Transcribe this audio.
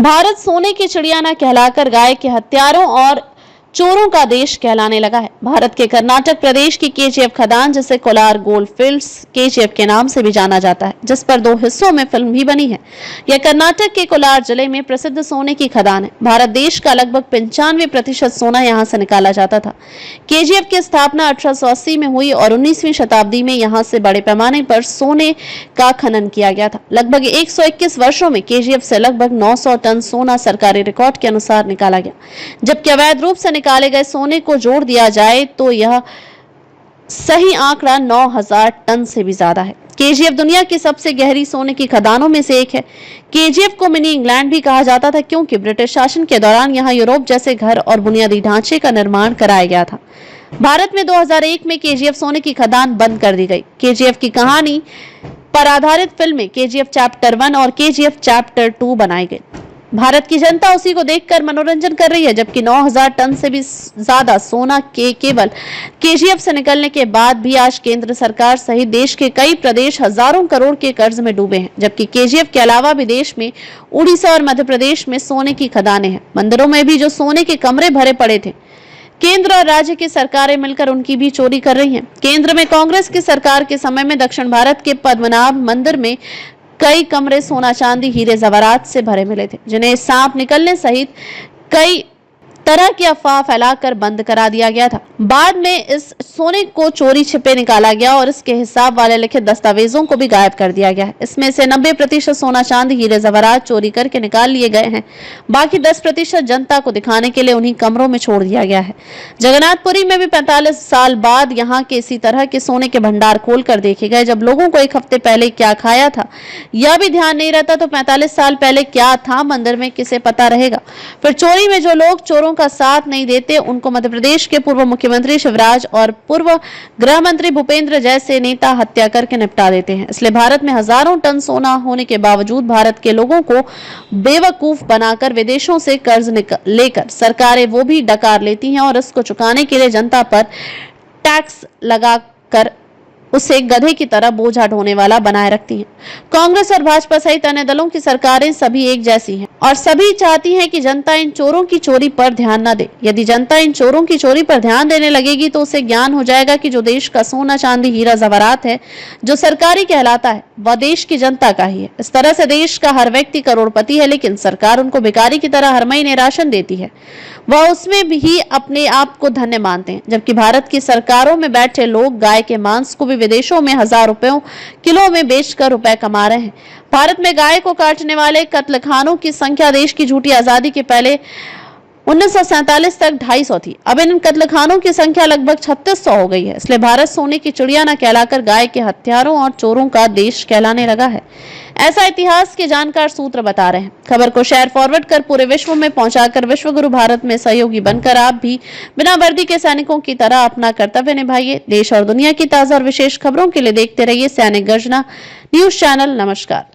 भारत सोने की चिड़िया न कहलाकर गाय के हत्यारों और चोरों का देश कहलाने लगा है। भारत के कर्नाटक प्रदेश की केजीएफ खदान, जिसे कोलार गोल्ड फील्ड्स केजीएफ के नाम से भी जाना जाता है, जिस पर 2 हिस्सों में फिल्म भी बनी है। यह कर्नाटक के कोलार जिले में प्रसिद्ध सोने की खदान है। भारत देश का लगभग 95% सोना यहां से निकाला जाता था। केजीएफ की स्थापना 1880 में हुई और 19वीं शताब्दी में यहां से बड़े पैमाने पर सोने का खनन किया गया था। लगभग 121 वर्षों में केजीएफ से लगभग 900 टन सोना सरकारी रिकॉर्ड के अनुसार निकाला गया, जबकि अवैध रूप से निकाले गए सोने को जोड़ दिया जाए तो यह सही आंकड़ा 9000 टन से भी ज्यादा है। केजीएफ दुनिया की सबसे गहरी सोने की खदानों में से एक है। केजीएफ को मिनी इंग्लैंड भी कहा जाता था, क्योंकि ब्रिटिश शासन के दौरान यहां यूरोप जैसे घर और बुनियादी ढांचे का निर्माण कराया गया था। भारत में 2001 में केजीएफ सोने की खदान बंद कर दी गई। केजीएफ की कहानी पर आधारित फिल्में केजीएफ चैप्टर 1 और केजीएफ चैप्टर 2 बनाई गई। भारत की जनता उसी को देखकर मनोरंजन कर रही है, जबकि 9000 टन से भी ज्यादा सोना के केवल केजीएफ से निकलने के बाद भी आज केंद्र सरकार सहित देश के कई प्रदेश हजारों करोड़ के कर्ज में डूबे हैं। जबकि केजीएफ के अलावा भी देश में उड़ीसा और मध्य प्रदेश में सोने की खदानें हैं। मंदिरों में भी जो सोने के कमरे भरे पड़े थे, केंद्र और राज्य की सरकारें मिलकर उनकी भी चोरी कर रही हैं। केंद्र में कांग्रेस की सरकार के समय में दक्षिण भारत के पद्मनाभ मंदिर में कई कमरे सोना चांदी हीरे जवाहरात से भरे मिले थे, जिन्हें सांप निकलने सहित कई तरह की अफवाह फैलाकर बंद करा दिया गया था। बाद में इस सोने को चोरी छिपे निकाला गया और इसके हिसाब वाले लिखित दस्तावेजों को भी गायब कर दिया गया है। इसमें से 90% सोना चांदी हीरे जवाहरात चोरी करके निकाल लिए गए हैं। बाकी 10% जनता को दिखाने के लिए उन्हीं कमरों में छोड़ दिया गया है। जगन्नाथपुरी में भी 45 साल बाद यहाँ के इसी तरह के सोने के भंडार खोल कर देखे गए। जब लोगों को एक हफ्ते पहले क्या खाया था यह भी ध्यान नहीं रहता, तो 45 साल पहले क्या था मंदिर में किसे पता रहेगा। फिर चोरी में जो लोग चोरों का साथ नहीं देते, उनको मध्य प्रदेश के पूर्व मुख्यमंत्री शिवराज और पूर्व गृह मंत्री भूपेंद्र जैसे नेता हत्या करके निपटा देते हैं। इसलिए भारत में हजारों टन सोना होने के बावजूद भारत के लोगों को बेवकूफ बनाकर विदेशों से कर्ज लेकर सरकारें वो भी डकार लेती हैं और इसको चुकाने के लिए जनता पर टैक्स लगाकर उसे गधे की तरह बोझा ढोने वाला बनाए रखती हैं। कांग्रेस और भाजपा सहित अन्य दलों की सरकारें सभी एक जैसी हैं और सभी चाहती हैं कि जनता इन चोरों की चोरी पर ध्यान न दे। यदि जनता इन चोरों की चोरी पर ध्यान देने लगेगी तो उसे ज्ञान हो जाएगा कि जो देश का सोना चांदी हीरा जवाहरात है, जो सरकारी कहलाता है, वह देश की जनता का ही है। इस तरह से देश का हर व्यक्ति करोड़पति है, लेकिन सरकार उनको भिखारी की तरह हर महीने राशन देती है। वह उसमें भी अपने आप को धन्य मानते हैं, जबकि भारत की सरकारों में बैठे लोग गाय के मांस को भी विदेशों में 1000 रुपयों किलो में बेचकर रुपए कमा रहे हैं। भारत में गाय को काटने वाले कत्लखानों की संख्या देश की झूठी आजादी के पहले 1947 तक 250 थी। अब इन कत्लखानों की संख्या लगभग 3600 हो गई है। इसलिए भारत सोने की चिड़िया न कहलाकर गाय के हत्यारों और चोरों का देश कहलाने लगा है, ऐसा इतिहास के जानकार सूत्र बता रहे हैं। खबर को शेयर फॉरवर्ड कर पूरे विश्व में पहुंचाकर विश्व गुरु भारत में सहयोगी बनकर आप भी बिना वर्दी के सैनिकों की तरह अपना कर्तव्य निभाइए। देश और दुनिया की ताजा और विशेष खबरों के लिए देखते रहिए सैनिक गर्जना न्यूज चैनल। नमस्कार।